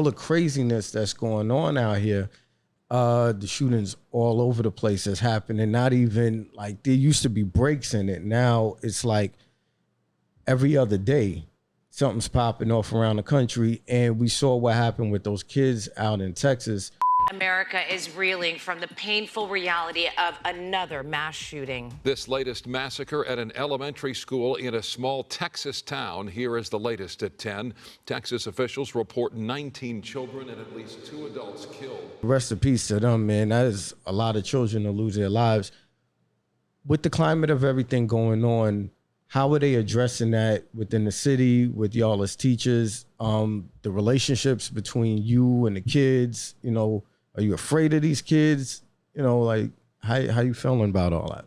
all the craziness that's going on out here, the shootings all over the place that's happening. Not even like there used to be breaks in it. Now it's like every other day something's popping off around the country. And we saw what happened with those kids out in Texas. America is reeling from the painful reality of another mass shooting. This latest massacre at an elementary school in a small Texas town. Here is the latest at 10. Texas officials report 19 children and at least 2 adults killed. Rest in peace to them, man. That is a lot of children to lose their lives. With the climate of everything going on, how are they addressing that within the city, with y'all as teachers? The relationships between you and the kids, you know, are you afraid of these kids? You know, like, how you feeling about all that?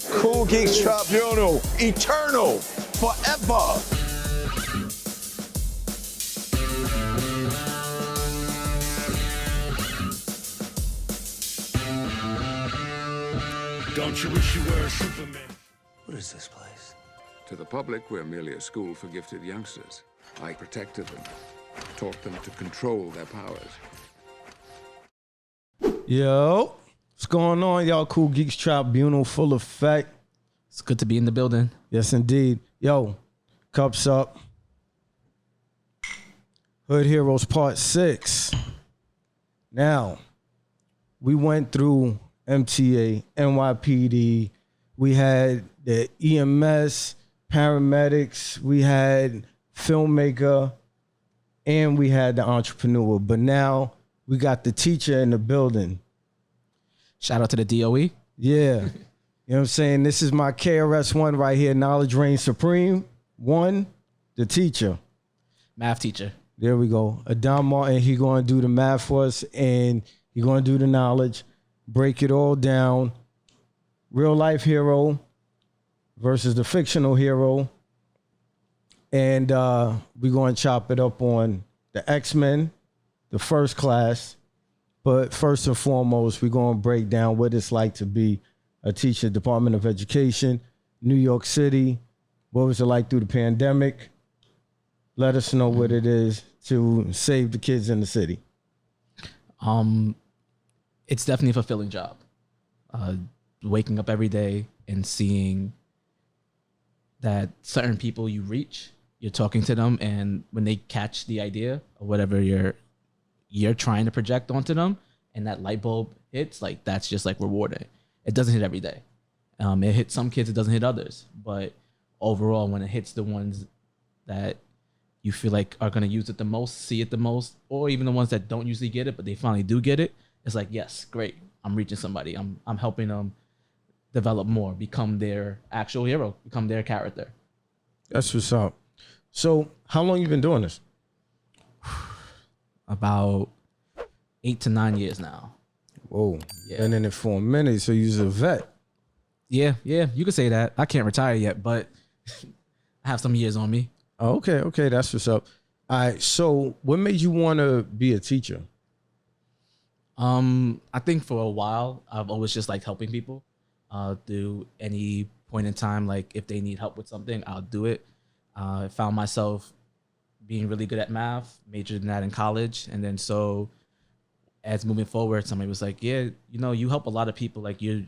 Cool Geeks Tribunal, eternal, forever. Don't you wish you were a Superman? What is this place? To the public, we're merely a school for gifted youngsters. I protected them, taught them to control their powers. Yo, what's going on, y'all? Cool Geeks Tribunal, full effect. It's good to be in the building. Yes, indeed. Yo, cups up. Hood Heroes Part 6. Now, we went through MTA, NYPD. We had the EMS, paramedics. We had filmmaker, and we had the entrepreneur. But now we got the teacher in the building. Shout out to the DOE. Yeah. You know what I'm saying? This is my KRS-One right here, Knowledge Reigns Supreme. One, the teacher. Math teacher. There we go. Adam Martin, he going to do the math for us, and he going to do the knowledge, break it all down. Real life hero versus the fictional hero. And we're going to chop it up on the X-Men, the first class. But first and foremost, we're going to break down what it's like to be a teacher, Department of Education, New York City. What was it like through the pandemic? Let us know what it is to save the kids in the city. It's definitely a fulfilling job. Waking up every day and seeing that certain people you reach, you're talking to them, and when they catch the idea of whatever you're trying to project onto them, and that light bulb hits, like that's just like rewarding. It doesn't hit every day. It hits some kids, it doesn't hit others. But overall, when it hits the ones that you feel like are going to use it the most, see it the most, or even the ones that don't usually get it, but they finally do get it, it's like, yes, great. I'm reaching somebody. I'm helping them develop more, become their actual hero, become their character. That's what's up. So how long you been doing this? About 8 to 9 years now. Whoa. Yeah. Been in it for a minute, so you're a vet. Yeah, you could say that. I can't retire yet, but I have some years on me. Oh, okay, that's what's up. All right, so what made you want to be a teacher? I think for a while, I've always just liked helping people. Through any point in time, like if they need help with something, I'll do it. I found myself being really good at math, majored in that in college. And then so as moving forward, somebody was like, yeah, you know, you help a lot of people. Like you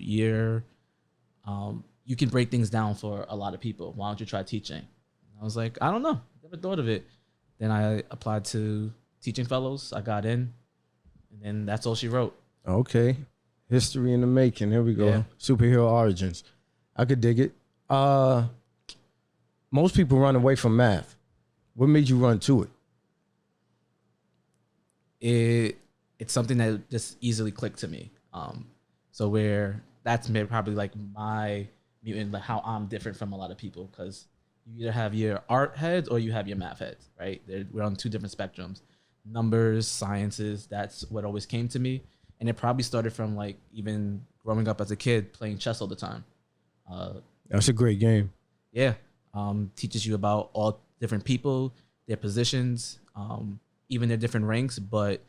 can break things down for a lot of people. Why don't you try teaching? And I was like, I don't know. Never thought of it. Then I applied to teaching fellows. I got in, and then that's all she wrote. Okay. History in the making. Here we go. Yeah. Superhero origins. I could dig it. Most people run away from math. What made you run to it? It's something that just easily clicked to me. So where that's probably like my mutant, like how I'm different from a lot of people, because you either have your art heads or you have your math heads, right? We're on two different spectrums. Numbers, sciences, that's what always came to me. And it probably started from like even growing up as a kid playing chess all the time. That's a great game. Yeah. Teaches you about all different people, their positions, even their different ranks. But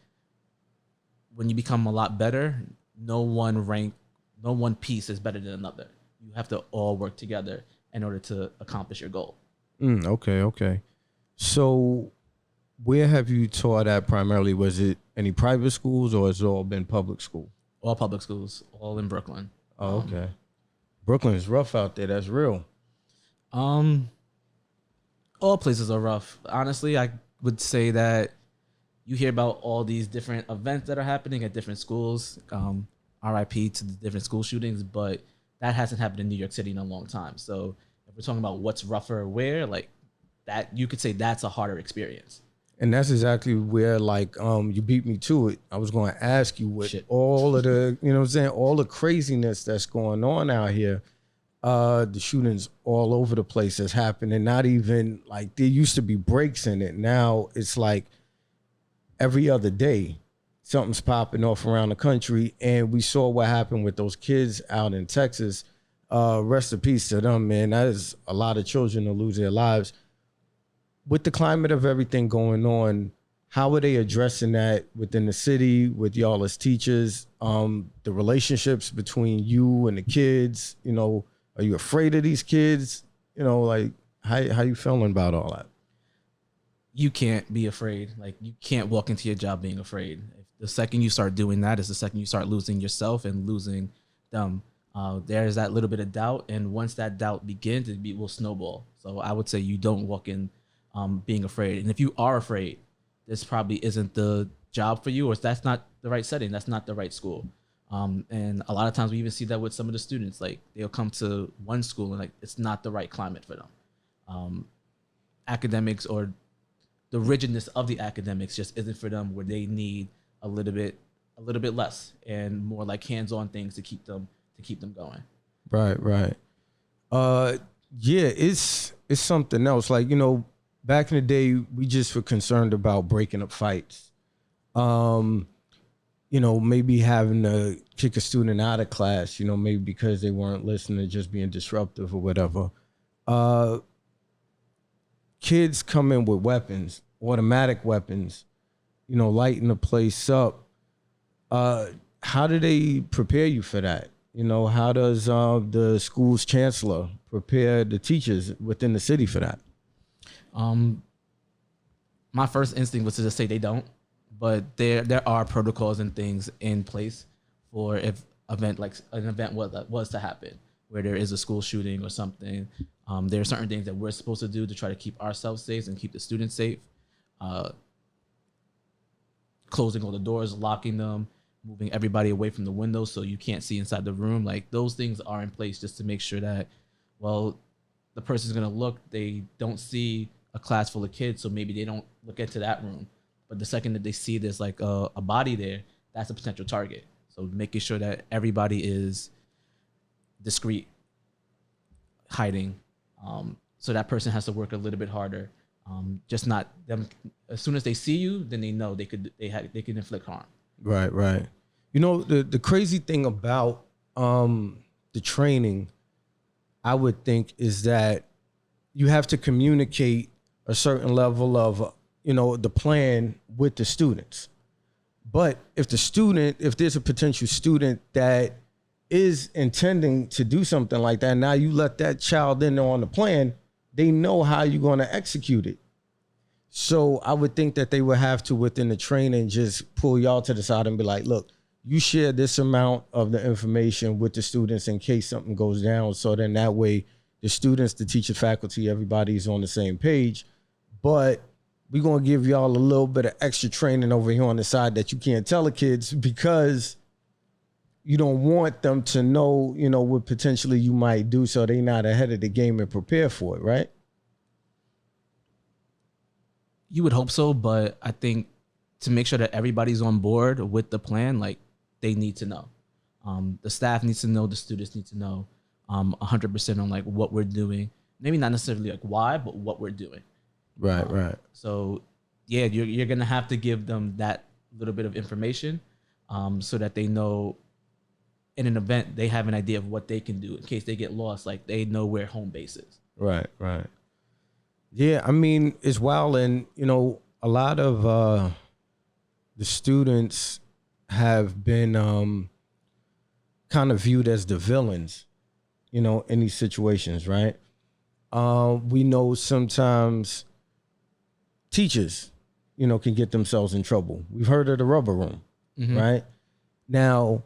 when you become a lot better, no one piece is better than another. You have to all work together. in order to accomplish your goal. Okay. So where have you taught at primarily? Was it any private schools or has it all been public school? All public schools, all in Brooklyn. Oh, okay. Brooklyn is rough out there. That's real. All places are rough. Honestly, I would say that you hear about all these different events that are happening at different schools. RIP to the different school shootings, but that hasn't happened in New York City in a long time. So if we're talking about what's rougher where, like that, you could say that's a harder experience. And that's exactly where, like, you beat me to it. I was going to ask you with all of the, you know what I'm saying, all the craziness that's going on out here, the shootings all over the place that's happening. Not even, like, there used to be breaks in it. Now it's like every other day something's popping off around the country. And we saw what happened with those kids out in Texas. Rest in peace to them, man. That is a lot of children to lose their lives. With the climate of everything going on, how are they addressing that within the city, with y'all as teachers, the relationships between you and the kids? You know, are you afraid of these kids? You know, like, how you feeling about all that? You can't be afraid. Like, you can't walk into your job being afraid. If the second you start doing that is the second you start losing yourself and losing them. There's that little bit of doubt, and once that doubt begins, it will snowball. So I would say you don't walk in being afraid. And if you are afraid, this probably isn't the job for you, or that's not the right setting. That's not the right school. And a lot of times we even see that with some of the students. Like, they'll come to one school and like it's not the right climate for them. Academics, or the rigidness of the academics, just isn't for them, where they need a little bit less and more like hands-on things to keep them going. Right. Yeah, it's something else. Like, you know, back in the day, we just were concerned about breaking up fights. You know, maybe having to kick a student out of class, you know, maybe because they weren't listening, just being disruptive or whatever. Kids come in with weapons, automatic weapons, you know, lighting the place up. How do they prepare you for that? You know, how does the school's chancellor prepare the teachers within the city for that? My first instinct was to just say they don't, but there are protocols and things in place for if an event was to happen, where there is a school shooting or something. There are certain things that we're supposed to do to try to keep ourselves safe and keep the students safe. Closing all the doors, locking them, moving everybody away from the windows so you can't see inside the room. Like, those things are in place just to make sure that, well, the person's gonna look, they don't see a class full of kids, so maybe they don't look into that room. But the second that they see there's like a body there, that's a potential target. So making sure that everybody is discreet, hiding. So that person has to work a little bit harder. Just not them. As soon as they see you, then they know they can inflict harm. Right. You know, the crazy thing about the training, I would think, is that you have to communicate a certain level of, you know, the plan with the students. But if there's a potential student that is intending to do something like that, now you let that child in on the plan, they know how you're going to execute it. So I would think that they would have to, within the training, just pull y'all to the side and be like, look, you share this amount of the information with the students in case something goes down. So then that way the students, the teacher, faculty, everybody's on the same page. But we're going to give y'all a little bit of extra training over here on the side that you can't tell the kids, because you don't want them to know, you know, what potentially you might do, so they're not ahead of the game and prepare for it, right? You would hope so, but I think to make sure that everybody's on board with the plan, like, they need to know. The staff needs to know, the students need to know 100% on like what we're doing. Maybe not necessarily like why, but what we're doing. Right. So yeah, you're gonna have to give them that little bit of information so that they know in an event they have an idea of what they can do in case they get lost. Like, they know where home base is. Right. Yeah, I mean, it's wild. And, you know, a lot of the students have been kind of viewed as the villains, you know, in these situations, right? We know sometimes teachers, can get themselves in trouble. We've heard of the rubber room, right? Now,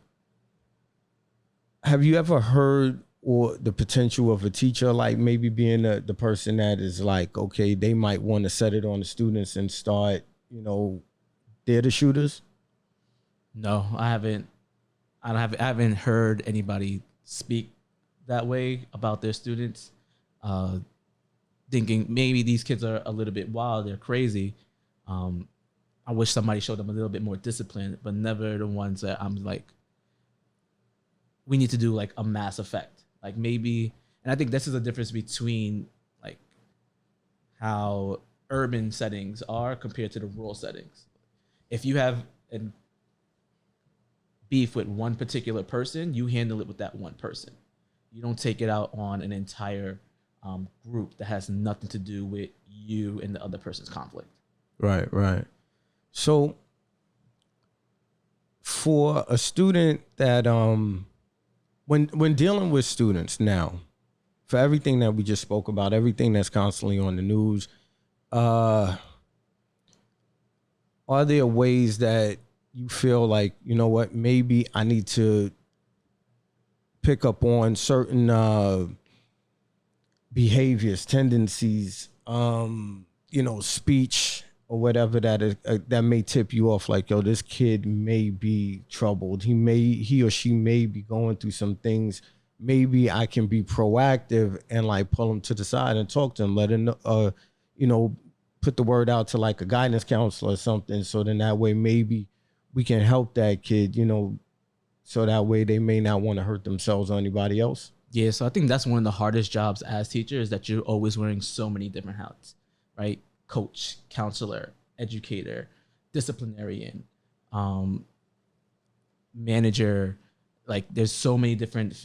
have you ever heard or the potential of a teacher like maybe being the person that is like, okay, they might want to set it on the students and start, they're the shooters? No, I haven't. I haven't heard anybody speak that way about their students, thinking maybe these kids are a little bit wild, they're crazy. I wish somebody showed them a little bit more discipline, but never the ones that I'm like, we need to do like a mass effect. Like maybe, and I think this is the difference between like how urban settings are compared to the rural settings. If you have a beef with one particular person, you handle it with that one person. You don't take it out on an entire group that has nothing to do with you and the other person's conflict. Right. So for a student that when dealing with students now, for everything that we just spoke about, everything that's constantly on the news, are there ways that you feel like, maybe I need to pick up on certain behaviors, tendencies, speech or whatever that may tip you off, like, yo, this kid may be troubled. He or she may be going through some things. Maybe I can be proactive and like pull them to the side and talk to them, let them, put the word out to like a guidance counselor or something. So then that way maybe we can help that kid, so that way they may not want to hurt themselves or anybody else. Yeah, so I think that's one of the hardest jobs as teachers, that you're always wearing so many different hats, right? Coach, counselor, educator, disciplinarian, manager. Like there's so many different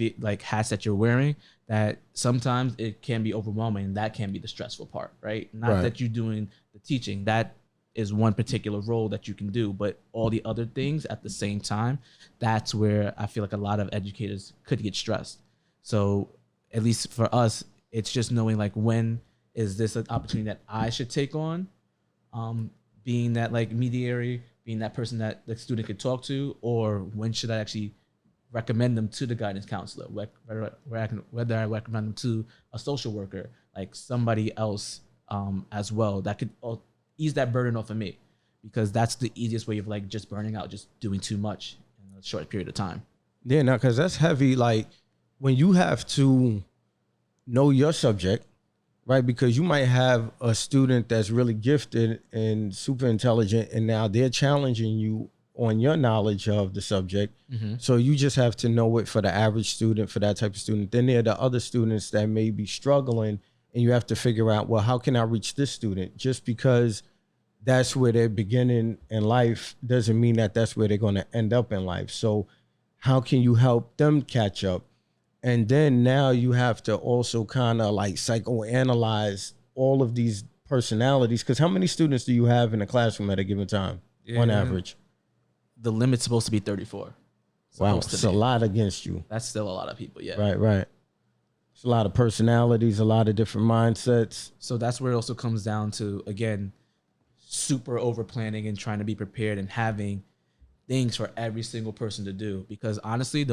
hats that you're wearing that sometimes it can be overwhelming. And that can be the stressful part, right? Not that you're doing the teaching. That is one particular role that you can do, but all the other things at the same time, that's where I feel like a lot of educators could get stressed. So at least for us, it's just knowing like, when is this an opportunity that I should take on, being that like mediator, being that person that the student could talk to, or when should I actually recommend them to the guidance counselor, whether I recommend them to a social worker, like somebody else as well that could ease that burden off of me, because that's the easiest way of like just burning out, just doing too much in a short period of time. Yeah, no, because that's heavy. Like when you have to know your subject, right? Because you might have a student that's really gifted and super intelligent, and now they're challenging you on your knowledge of the subject. So you just have to know it for the average student, for that type of student. Then there are the other students that may be struggling, and you have to figure out, well, how can I reach this student? Just because that's where they're beginning in life doesn't mean that that's where they're going to end up in life. So how can you help them catch up? And then now you have to also kind of like psychoanalyze all of these personalities, because how many students do you have in a classroom at a given time on average? The limit's supposed to be 34. Wow, it's a lot against you. That's still a lot of people, yeah. Right. It's a lot of personalities, a lot of different mindsets. So that's where it also comes down to, again, super over planning and trying to be prepared and having things for every single person to do. Because honestly,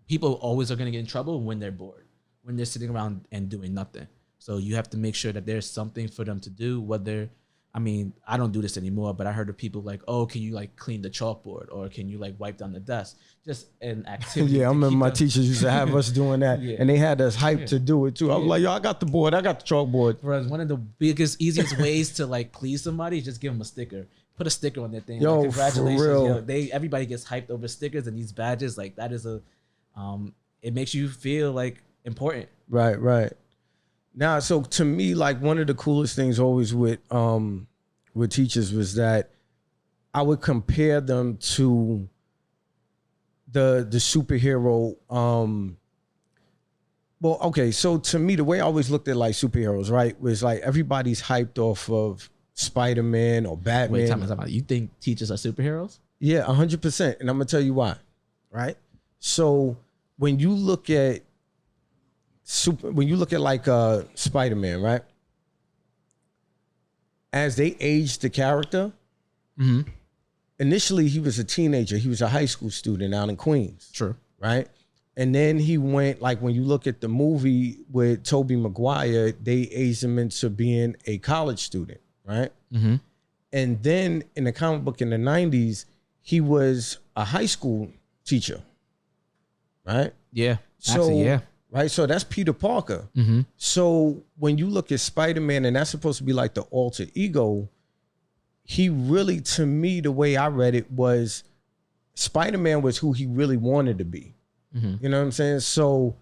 people always are going to get in trouble when they're bored, when they're sitting around and doing nothing. So you have to make sure that there's something for them to do, whether, I mean, I don't do this anymore, but I heard of people like, oh, can you like clean the chalkboard, or can you like wipe down the desk? Just an activity. Yeah, I remember my teachers used to have us doing that, and they had us hyped to do it too. I was like, yo, I got the board, I got the chalkboard. For us, one of the biggest, easiest ways to like please somebody is just give them a sticker. Put a sticker on their thing. Yo, like, congratulations. for real. Yo, everybody gets hyped over stickers and these badges. Like that is it makes you feel like important. Right. Now, so to me, like one of the coolest things always with teachers was that I would compare them to the superhero. Well, okay, so to me, the way I always looked at like superheroes, right, was like everybody's hyped off of Spider-Man or Batman. Wait, time out. You think teachers are superheroes? Yeah, 100%. And I'm gonna tell you why, right? So when you look at when you look at like Spider-Man, right? As they aged the character, initially he was a teenager. He was a high school student out in Queens. True. Right? And then he went, like when you look at the movie with Tobey Maguire, they aged him into being a college student, right? Mm-hmm. And then in the comic book in the 90s, he was a high school teacher, right? Yeah. So, Actually, yeah. Right? So that's Peter Parker. Mm-hmm. So when you look at Spider-Man, and that's supposed to be like the alter ego, he really, to me, the way I read it was Spider-Man was who he really wanted to be. Mm-hmm. You know what I'm saying? So,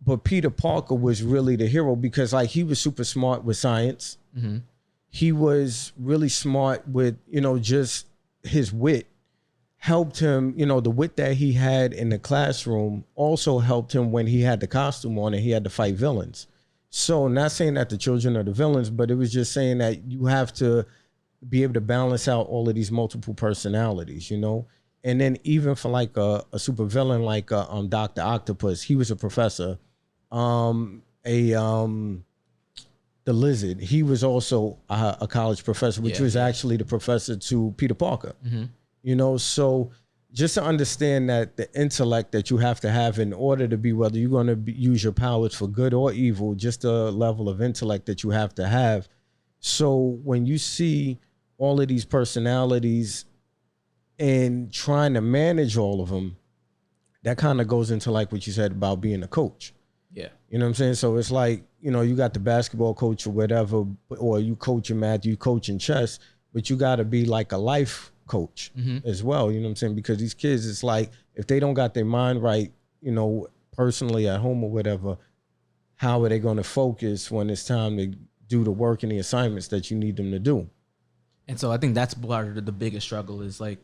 but Peter Parker was really the hero because like he was super smart with science. Mm-hmm. He was really smart with, just his wit helped him, the wit that he had in the classroom also helped him when he had the costume on and he had to fight villains. So not saying that the children are the villains, but it was just saying that you have to be able to balance out all of these multiple personalities, And then even for like a super villain like Dr. Octopus, he was a professor. The Lizard, he was also a college professor, which was actually the professor to Peter Parker. Mm-hmm. So just to understand that the intellect that you have to have in order to be, whether you're going to use your powers for good or evil, just the level of intellect that you have to have. So when you see all of these personalities and trying to manage all of them, that kind of goes into like what you said about being a coach. Yeah. You know what I'm saying? So it's like, you got the basketball coach or whatever, or you coach in math, you coach in chess, but you got to be like a life coach as well. You know what I'm saying? Because these kids, it's like, if they don't got their mind right, personally at home or whatever, how are they going to focus when it's time to do the work and the assignments that you need them to do? And so I think that's part of the biggest struggle is like,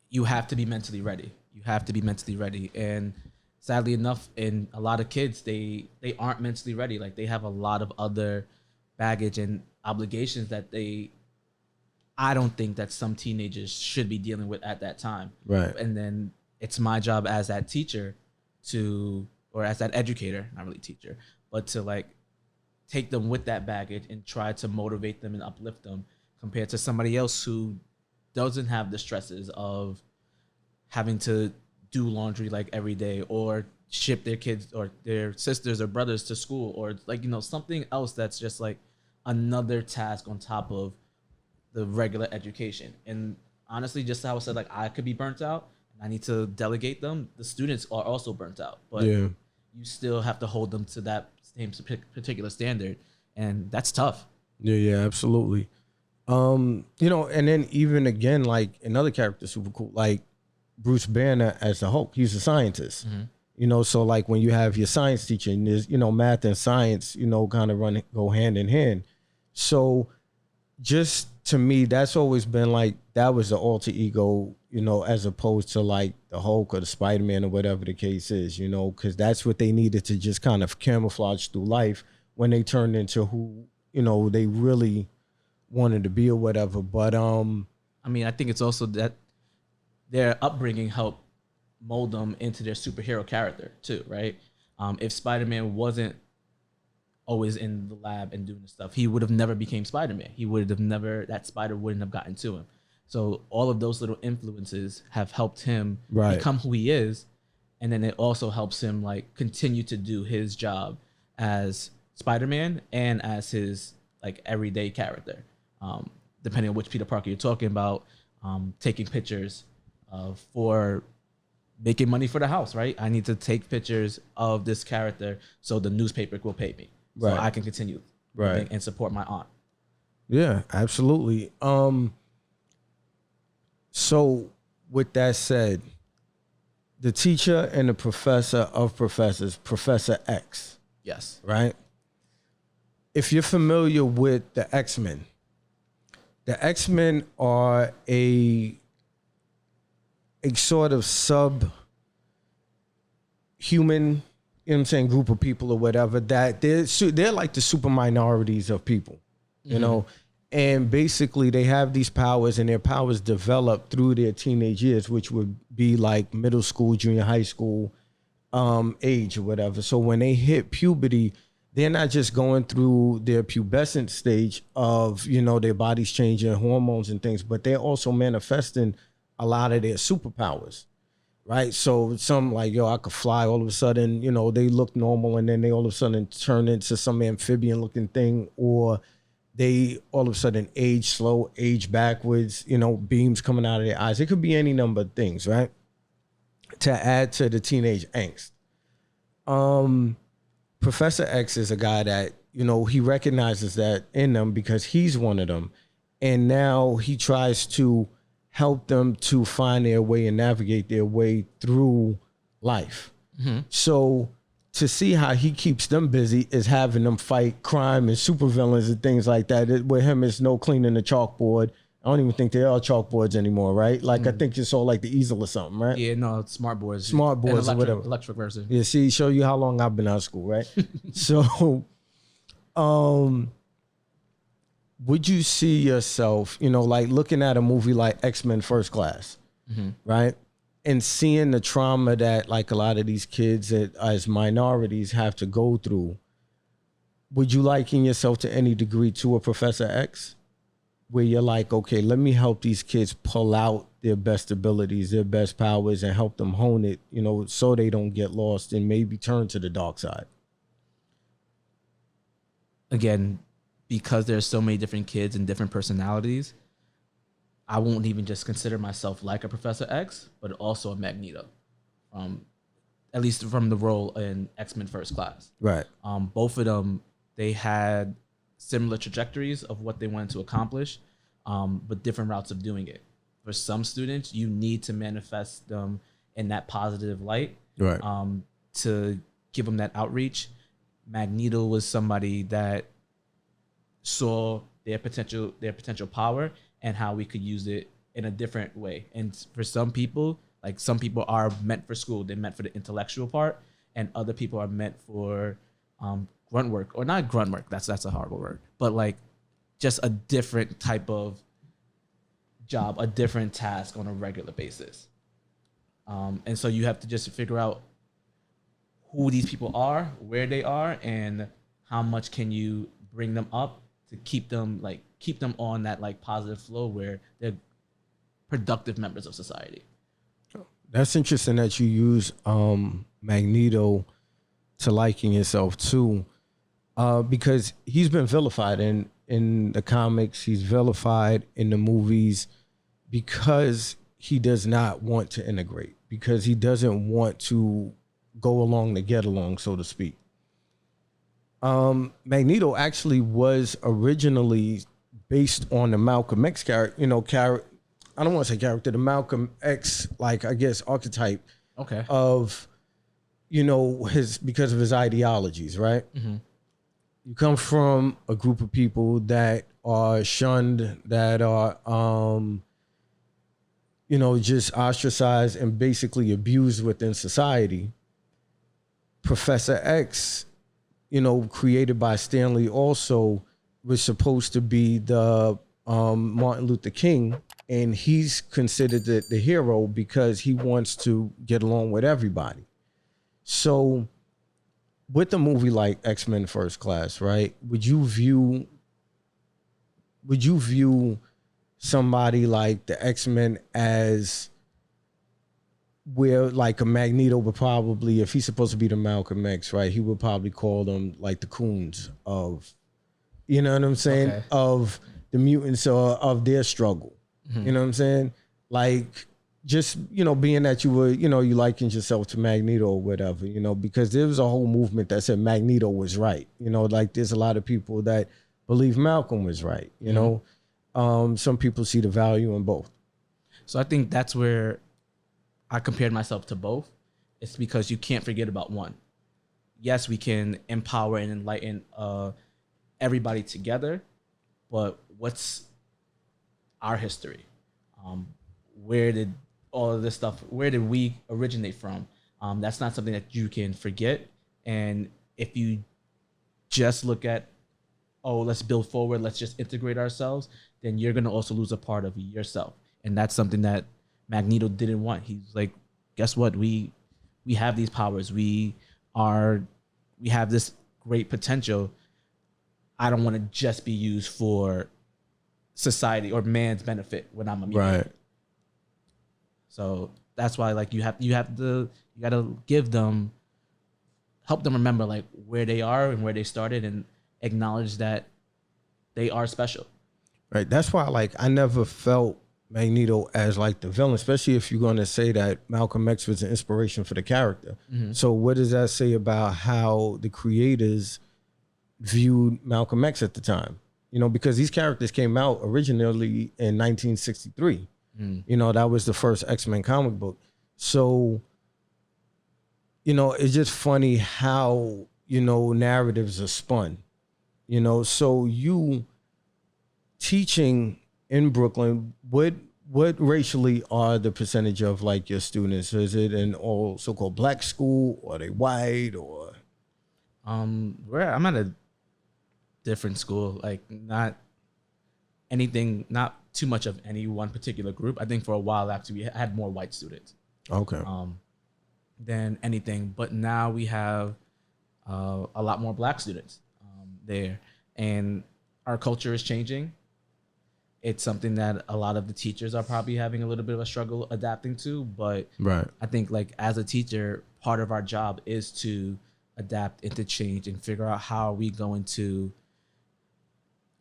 you have to be mentally ready. You have to be mentally ready. And sadly enough, in a lot of kids, they aren't mentally ready. Like they have a lot of other baggage and obligations that I don't think that some teenagers should be dealing with at that time. Right. And then it's my job as that teacher or as that educator, not really teacher, but to like take them with that baggage and try to motivate them and uplift them compared to somebody else who doesn't have the stresses of having to do laundry like every day or ship their kids or their sisters or brothers to school or like, something else that's just like another task on top of the regular education. And honestly, just how I said, like I could be burnt out and I need to delegate them. The students are also burnt out, but you still have to hold them to that same particular standard. And that's tough. Yeah, absolutely. And then even again, like another character super cool, like Bruce Banner as the Hulk, he's a scientist. So like when you have your science teacher and there's, math and science, kind of go hand in hand. So just to me, that's always been like, that was the alter ego, as opposed to like the Hulk or the Spider-Man or whatever the case is, because that's what they needed to just kind of camouflage through life when they turned into who, they really wanted to be or whatever. But I think it's also that their upbringing helped mold them into their superhero character too, right? If Spider-Man wasn't always in the lab and doing the stuff, he would have never became Spider-Man. That spider wouldn't have gotten to him. So all of those little influences have helped him become who he is. And then it also helps him like continue to do his job as Spider-Man and as his like everyday character. Depending on which Peter Parker you're talking about, taking pictures for making money for the house, right? I need to take pictures of this character so the newspaper will pay me. So I can continue and support my aunt. Yeah, absolutely. So with that said, the teacher and the professor of professors, Professor X. Yes. Right? If you're familiar with the X-Men are a sort of sub-human, group of people or whatever, that they're like the super minorities of people, and basically they have these powers and their powers develop through their teenage years, which would be like middle school, junior high school, age or whatever. So when they hit puberty, they're not just going through their pubescent stage of, their bodies changing, hormones and things, but they're also manifesting a lot of their superpowers, right? So some like, I could fly, all of a sudden, they look normal and then they all of a sudden turn into some amphibian looking thing, or they all of a sudden age slow, age backwards, beams coming out of their eyes. It could be any number of things, right? To add to the teenage angst. Professor X is a guy that, he recognizes that in them because he's one of them. And now he tries to help them to find their way and navigate their way through life. Mm-hmm. So to see how he keeps them busy is having them fight crime and supervillains and things like that. With him, it's no cleaning the chalkboard. I don't even think there are chalkboards anymore, right? Like, I think it's all like the easel or something, right? Yeah, no, it's smart boards. Smart boards or whatever. Electric version. Yeah, see, show you how long I've been out of school, right? So, would you see yourself, like looking at a movie like X-Men First Class, right? And seeing the trauma that like a lot of these kids as minorities have to go through, would you liken yourself to any degree to a Professor X? Where you're like, okay, let me help these kids pull out their best abilities, their best powers, and help them hone it, so they don't get lost and maybe turn to the dark side. Again, because there's so many different kids and different personalities, I won't even just consider myself like a Professor X, but also a Magneto, at least from the role in X-Men First Class. Right. Both of them, they had similar trajectories of what they wanted to accomplish, but different routes of doing it. For some students, you need to manifest them in that positive light, right? To give them that outreach. Magneto was somebody that saw their potential power and how we could use it in a different way. And for some people, like some people are meant for school, they're meant for the intellectual part, and other people are meant for grunt work, or not grunt work. That's a horrible word, but like just a different type of job, a different task on a regular basis. And so you have to just figure out who these people are, where they are, and how much can you bring them up to keep them on that like positive flow where they're productive members of society. That's interesting that you use Magneto to liken yourself to, because he's been vilified in the comics. He's vilified in the movies because he does not want to integrate, because he doesn't want to go along to get along, so to speak. Magneto actually was originally based on the Malcolm X character, I don't want to say character, the Malcolm X, like, I guess, archetype of, because of his ideologies, right? Mm-hmm. You come from a group of people that are shunned, that are, just ostracized and basically abused within society. Professor X, created by Stan Lee, also was supposed to be the Martin Luther King, and he's considered the hero because he wants to get along with everybody. So with a movie like X-Men First Class, right, would you view somebody like the X-Men as where like a Magneto would probably, if he's supposed to be the Malcolm X, right, he would probably call them like the coons of, you know what I'm saying, of the mutants or of their struggle. Mm-hmm. You know what I'm saying? Like, just, being that you were, you likened yourself to Magneto or whatever, because there was a whole movement that said Magneto was right. Like there's a lot of people that believe Malcolm was right, some people see the value in both. So I think that's where I compared myself to both. It's because you can't forget about one. Yes, we can empower and enlighten everybody together, but what's our history? Where did all of this stuff, where did we originate from? That's not something that you can forget. And if you just look at, let's build forward, let's just integrate ourselves, then you're going to also lose a part of yourself. And that's something that Magneto didn't want. He's like, guess what? We we have these powers. We have this great potential. I don't want to just be used for society or man's benefit when I'm a mutant. Right. So that's why like you gotta help them remember like where they are and where they started and acknowledge that they are special. Right. That's why like I never felt Magneto as like the villain, especially if you're going to say that Malcolm X was an inspiration for the character. So what does that say about how the creators viewed Malcolm X at the time? You know, because these characters came out originally in 1963. You know, that was the first X-Men comic book. So, you know, it's just funny how, you know, narratives are spun. You know, so you teaching in Brooklyn, what racially are the percentage of like your students? Is it an all so-called black school, or are they white, or? I'm at a different school, like not too much of any one particular group. I think for a while actually we had more white students. Okay. Than anything, but now we have a lot more black students there, and our culture is changing. It's something that a lot of the teachers are probably having a little bit of a struggle adapting to, but Right. I think like as a teacher, part of our job is to adapt and to change and figure out how are we going to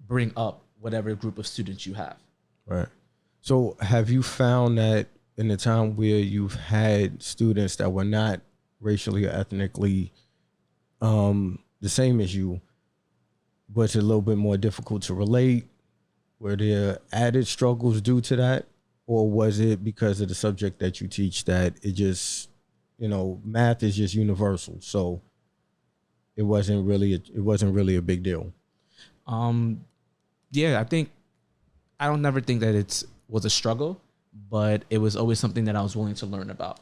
bring up whatever group of students you have. Right. So have you found that in the time where you've had students that were not racially or ethnically the same as you, was it a little bit more difficult to relate? Were there added struggles due to that? Or was it because of the subject that you teach that it just, you know, math is just universal, so it wasn't really a big deal? Yeah, I don't never think that it was a struggle, but it was always something that I was willing to learn about.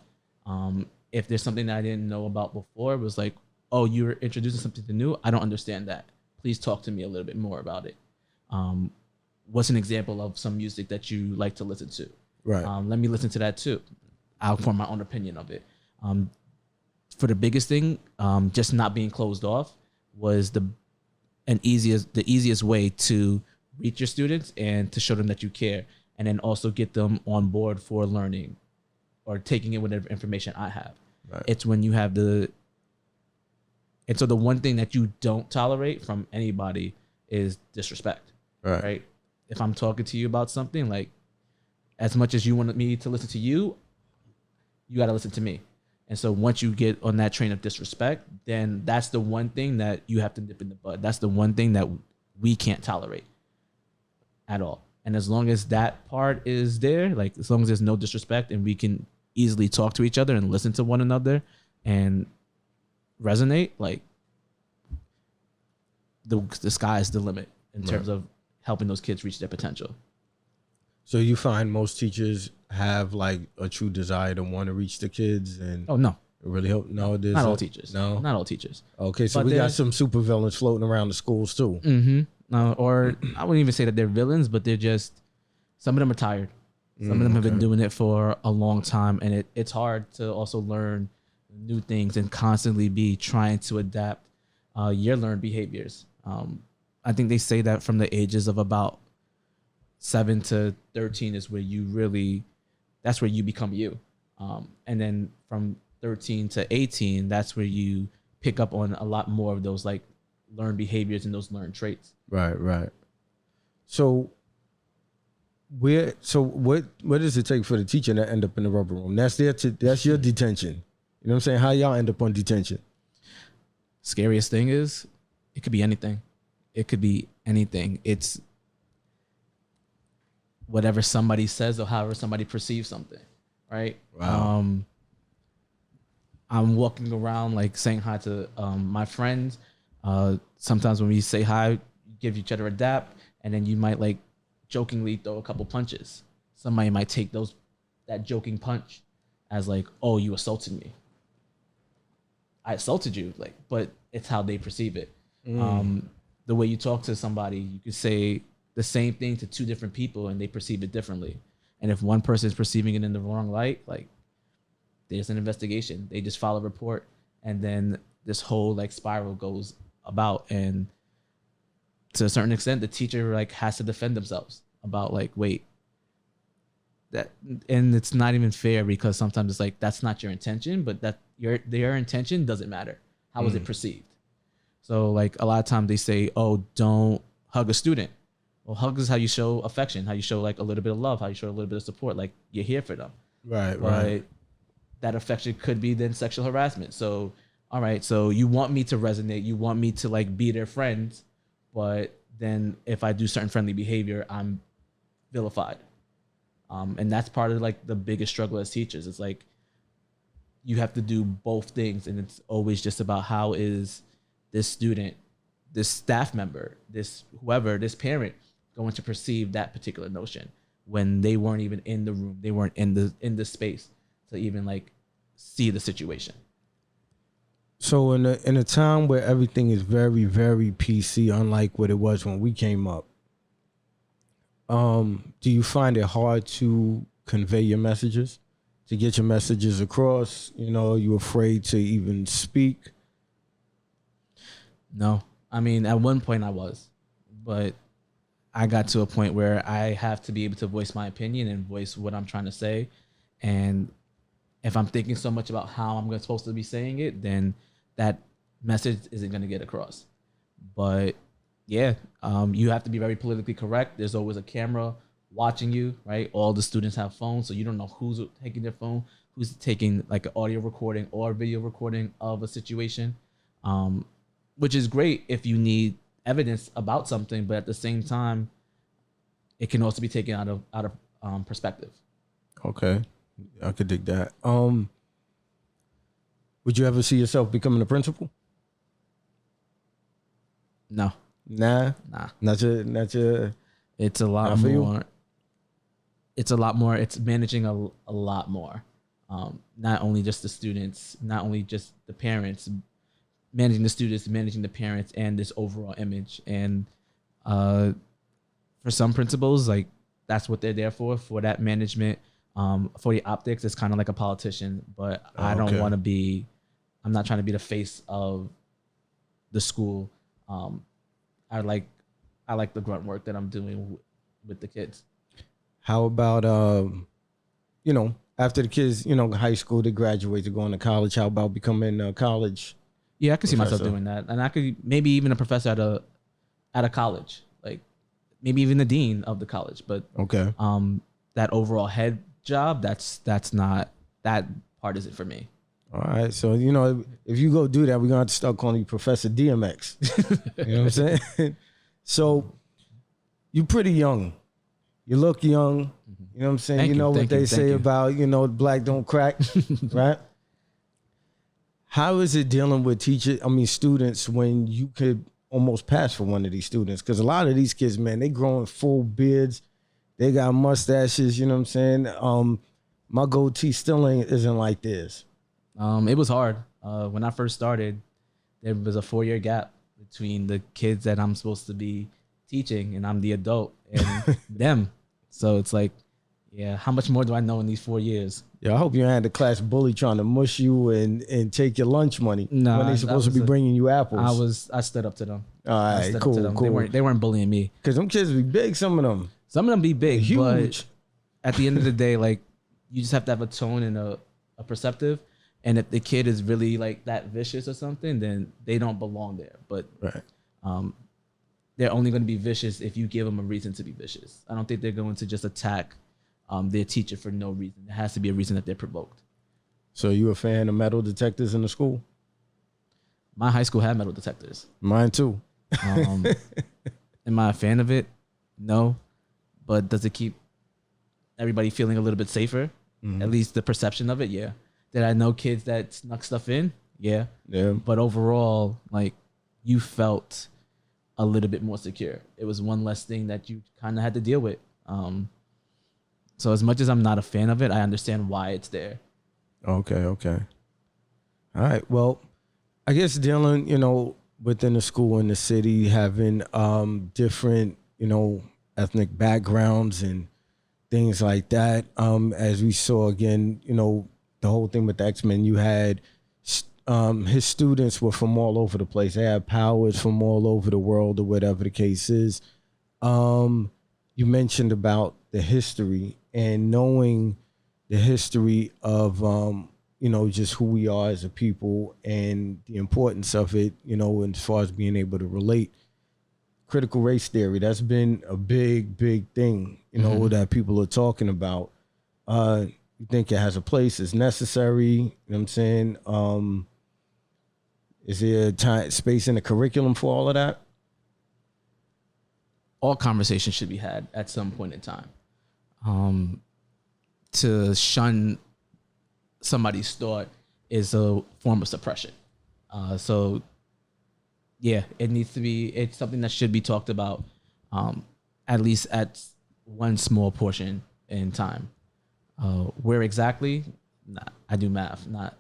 If there's something that I didn't know about before, it was like, oh, you're introducing something new. I don't understand that. Please talk to me a little bit more about it. What's an example of some music that you like to listen to? Right. Let me listen to that too. I'll form my own opinion of it. For the biggest thing, just not being closed off was the easiest way to reach your students and to show them that you care, and then also get them on board for learning or taking in whatever information I have. Right. It's when you have and so the one thing that you don't tolerate from anybody is disrespect. Right? If I'm talking to you about something, like as much as you want me to listen to you, you got to listen to me. And so once you get on that train of disrespect, then that's the one thing that you have to nip in the bud. That's the one thing that we can't tolerate at all. And as long as that part is there, like as long as there's no disrespect and we can easily talk to each other and listen to one another and resonate, like the sky is the limit in terms of helping those kids reach their potential. So you find most teachers have like a true desire to want to reach the kids, and Oh no, it really help. No, there's not all teachers. No, Not all teachers. Okay, so But we got there's- some supervillains floating around the schools too. Or I wouldn't even say that they're villains, but they're just, some of them are tired. Some of them have been doing it for a long time, and it's hard to also learn new things and constantly be trying to adapt your learned behaviors. I think they say that from the ages of about 7 to 13 is where that's where you become you. And then from 13 to 18, that's where you pick up on a lot more of those like learned behaviors and those learned traits. Right. So what does it take for the teacher to end up in the rubber room? That's your detention. You know what I'm saying? How y'all end up on detention? Scariest thing is it could be anything. It could be anything. It's whatever somebody says or however somebody perceives something, right? Wow. I'm walking around like saying hi to my friends. Sometimes when we say hi, give each other a dap, and then you might like jokingly throw a couple punches. Somebody might take that joking punch as like, oh, you assaulted me. I assaulted you, like, but it's how they perceive it. The way you talk to somebody, you could say the same thing to two different people and they perceive it differently. And if one person is perceiving it in the wrong light, like there's an investigation. They just file a report, and then this whole like spiral goes about. And to a certain extent, the teacher like has to defend themselves about like, wait, that, and it's not even fair because sometimes it's like that's not your intention, but that their intention doesn't matter. How was it perceived? So like a lot of times they say, oh, don't hug a student. Well, hug is how you show affection, how you show like a little bit of love, how you show a little bit of support, like you're here for them. Right, but right. That affection could be then sexual harassment. So, all right, so you want me to resonate, you want me to like be their friends, but then if I do certain friendly behavior, I'm vilified. And that's part of like the biggest struggle as teachers. It's like you have to do both things, and it's always just about how is this student, this staff member, this whoever, this parent going to perceive that particular notion when they weren't even in the room, they weren't in the space to even like see the situation. So in a time where everything is very, very PC, unlike what it was when we came up, do you find it hard to convey your messages, to get your messages across? You know, you afraid to even speak? No, I mean, at one point I was, but I got to a point where I have to be able to voice my opinion and voice what I'm trying to say. And if I'm thinking so much about how I'm supposed to be saying it, then that message isn't going to get across. But yeah, you have to be very politically correct. There's always a camera watching you, right? All the students have phones, so you don't know who's taking their phone, who's taking like an audio recording or video recording of a situation, which is great if you need evidence about something, but at the same time, it can also be taken out of perspective. Okay, I could dig that. Would you ever see yourself becoming a principal? No. Nah. Not your. It's a lot more. It's a lot more. It's managing a lot more. Not only just the students, not only just the parents, managing the students, managing the parents, and this overall image. And for some principals, like that's what they're there for that management. For the optics, it's kind of like a politician, but I don't want to be. I'm not trying to be the face of the school. I like the grunt work that I'm doing with the kids. How about after the kids, high school, they graduate, they're going to college. How about becoming a college? Yeah, I could see myself doing that, and I could maybe even a professor at a college, like maybe even the dean of the college. But okay, that overall head job, that's not, that part isn't for me. All right, so if you go do that, we're gonna have to start calling you Professor DMX. You know what I'm saying? So you're pretty young. You look young. You know what I'm saying? Thank you know you, what they say you. about black don't crack, right? How is it dealing with students when you could almost pass for one of these students? Because a lot of these kids, man, they growing full beards, they got mustaches. You know what I'm saying? My goatee still isn't like this. It was hard. When I first started, there was a 4-year gap between the kids that I'm supposed to be teaching and I'm the adult and them. So it's like, yeah, how much more do I know in these 4 years? Yeah, I hope you had the class bully trying to mush you and take your lunch money when they're supposed to be bringing you apples. I stood up to them. All right, cool. They weren't bullying me. Because them kids be big, some of them. Some of them be big, huge. But at the end of the day, like, you just have to have a tone and a perceptive. And if the kid is really like that vicious or something, then they don't belong there. But right. They're only going to be vicious if you give them a reason to be vicious. I don't think they're going to just attack their teacher for no reason. There has to be a reason that they're provoked. So you a fan of metal detectors in the school? My high school had metal detectors. Mine too. Am I a fan of it? No. But does it keep everybody feeling a little bit safer? Mm-hmm. At least the perception of it, yeah. Did I know kids that snuck stuff in? Yeah. Yeah. But overall, like, you felt a little bit more secure. It was one less thing that you kind of had to deal with. So as much as I'm not a fan of it, I understand why it's there. Okay. All right. Well, I guess dealing, within the school in the city, having different, ethnic backgrounds and things like that. As we saw again, the whole thing with the X-Men, you had his students were from all over the place. They had powers from all over the world or whatever the case is. You mentioned about the history and knowing the history of, just who we are as a people and the importance of it, as far as being able to relate. Critical race theory, that's been a big, big thing, that people are talking about. You think it has a place, it's necessary, you know what I'm saying? Is there space in the curriculum for all of that? All conversations should be had at some point in time. To shun somebody's thought is a form of suppression. So yeah, it needs to be, it's something that should be talked about, at least at one small portion in time. Where exactly? I do math, not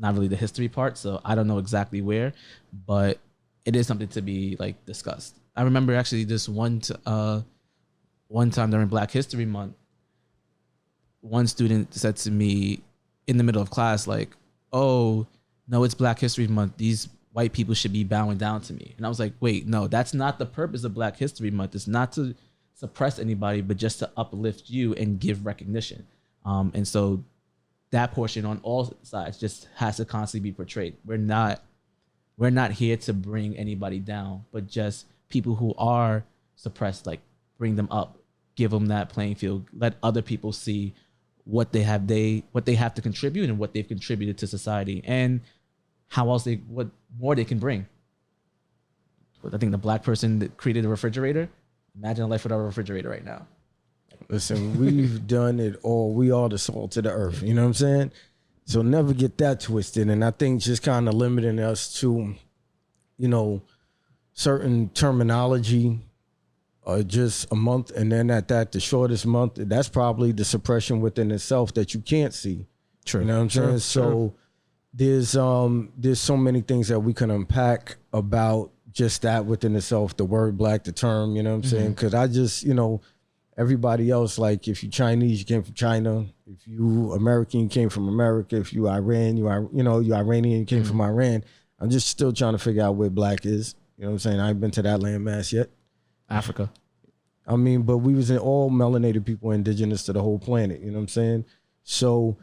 really the history part. So I don't know exactly where, but it is something to be like discussed. I remember actually this one time during Black History Month, one student said to me in the middle of class, like, "Oh, no, it's Black History Month. These white people should be bowing down to me." And I was like, wait, no, that's not the purpose of Black History Month. It's not to suppress anybody, but just to uplift you and give recognition. And so that portion on all sides just has to constantly be portrayed. We're not here to bring anybody down, but just people who are suppressed, like bring them up, give them that playing field, let other people see what they have to contribute and what they've contributed to society and what more they can bring. I think the Black person that created a refrigerator, imagine a life without a refrigerator right now. Listen, we've done it all. We are the salt of the earth. You know what I'm saying? So never get that twisted. And I think just kind of limiting us to, certain terminology, just a month, and then at that, the shortest month, that's probably the suppression within itself that you can't see. True. You know what I'm saying? So there's so many things that we can unpack about just that within itself, the word Black, the term, you know what I'm saying? Because I just, everybody else, like if you Chinese, you came from China. If you American, you came from America. If you Iran, you Iranian, you came from Iran. I'm just still trying to figure out where Black is. You know what I'm saying? I ain't been to that landmass yet. Africa. I mean, but we was all melanated people, indigenous to the whole planet. You know what I'm saying? So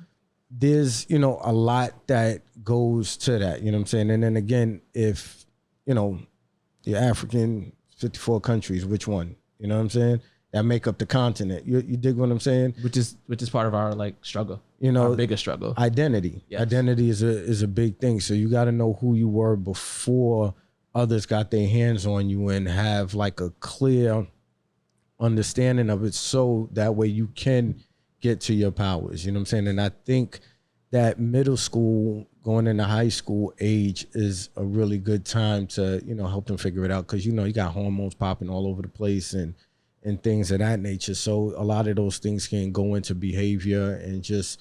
there's, a lot that goes to that. You know what I'm saying? And then again, if, you're African, 54 countries, which one? You know what I'm saying? That make up the continent. You dig what I'm saying? Which is part of our like struggle. Our biggest struggle. Identity. Yes. Identity is a big thing. So you got to know who you were before others got their hands on you and have like a clear understanding of it, so that way you can get to your powers. You know what I'm saying? And I think that middle school going into high school age is a really good time to, help them figure it out. Cause you got hormones popping all over the place and things of that nature. So a lot of those things can go into behavior and just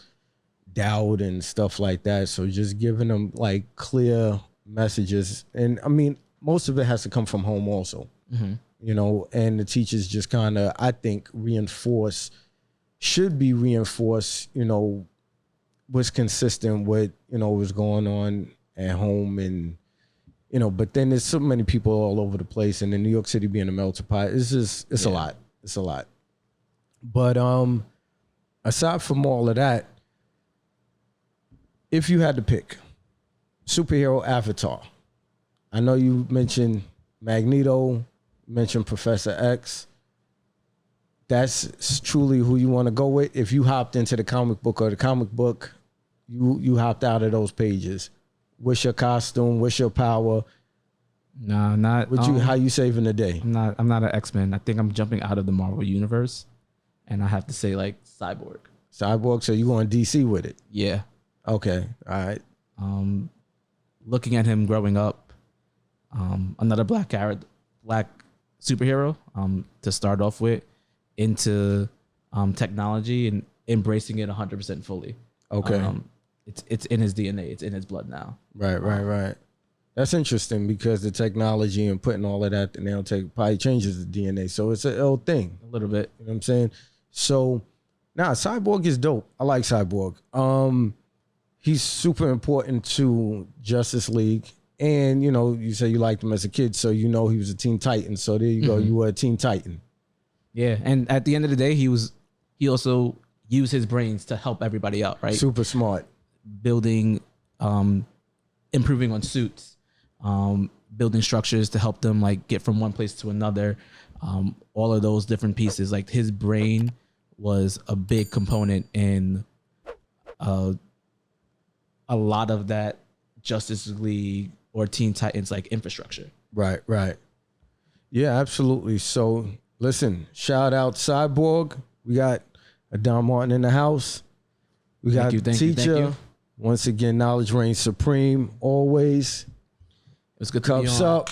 doubt and stuff like that. So just giving them like clear messages. And I mean, most of it has to come from home also, and the teachers just kind of, I think, should be reinforced, what's consistent with, what's going on at home. And, but then there's so many people all over the place, and in New York City being a melting pot, it's a lot. It's a lot. But aside from all of that, if you had to pick superhero avatar, I know you mentioned Magneto, mentioned Professor X. That's truly who you want to go with. If you hopped into the comic book or the comic book, you hopped out of those pages. What's your costume? What's your power? No, not. How you saving the day? I'm not an X-Men. I think I'm jumping out of the Marvel universe, and I have to say like Cyborg. Cyborg. So you going DC with it? Yeah. Okay. All right. Looking at him growing up, another black superhero to start off with, into technology and embracing it 100% fully. Okay. It's in his DNA. It's in his blood now. Right. That's interesting because the technology and putting all of that probably changes the DNA. So it's an ill thing. A little bit. You know what I'm saying? So Nah, Cyborg is dope. I like Cyborg. He's super important to Justice League. And, you know, you say you liked him as a kid, so you know he was a Teen Titan. So there you go. You were a Teen Titan. Yeah, and at the end of the day, he also used his brains to help everybody out, right? Super smart. Building, improving on suits, building structures to help them like get from one place to another. All of those different pieces, like his brain was a big component in a lot of that Justice League or Teen Titans like infrastructure. Right, right. Yeah, absolutely. So listen, shout out Cyborg. We got Don Martin in the house. We got thank you. Teacher. Once again, knowledge reigns supreme always. It's good to be Cups on. up.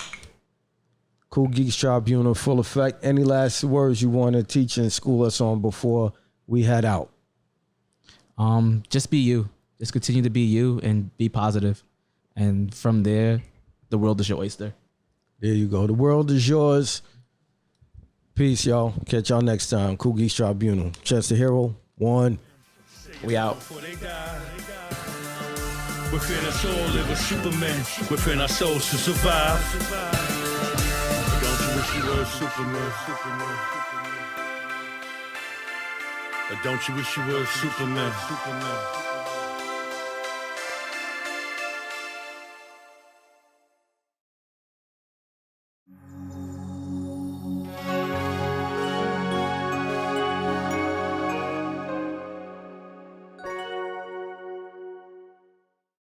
Cool Geeks Tribunal, full effect. Any last words you want to teach and school us on before we head out? Just be you. Just continue to be you and be positive. And from there, the world is your oyster. There you go. The world is yours. Peace, y'all. Catch y'all next time. Cool Geeks Tribunal. Chester Hero, 1. We out. Within us all live a Superman. Within our souls to survive. Don't you wish you were Superman? Don't you wish you were Superman?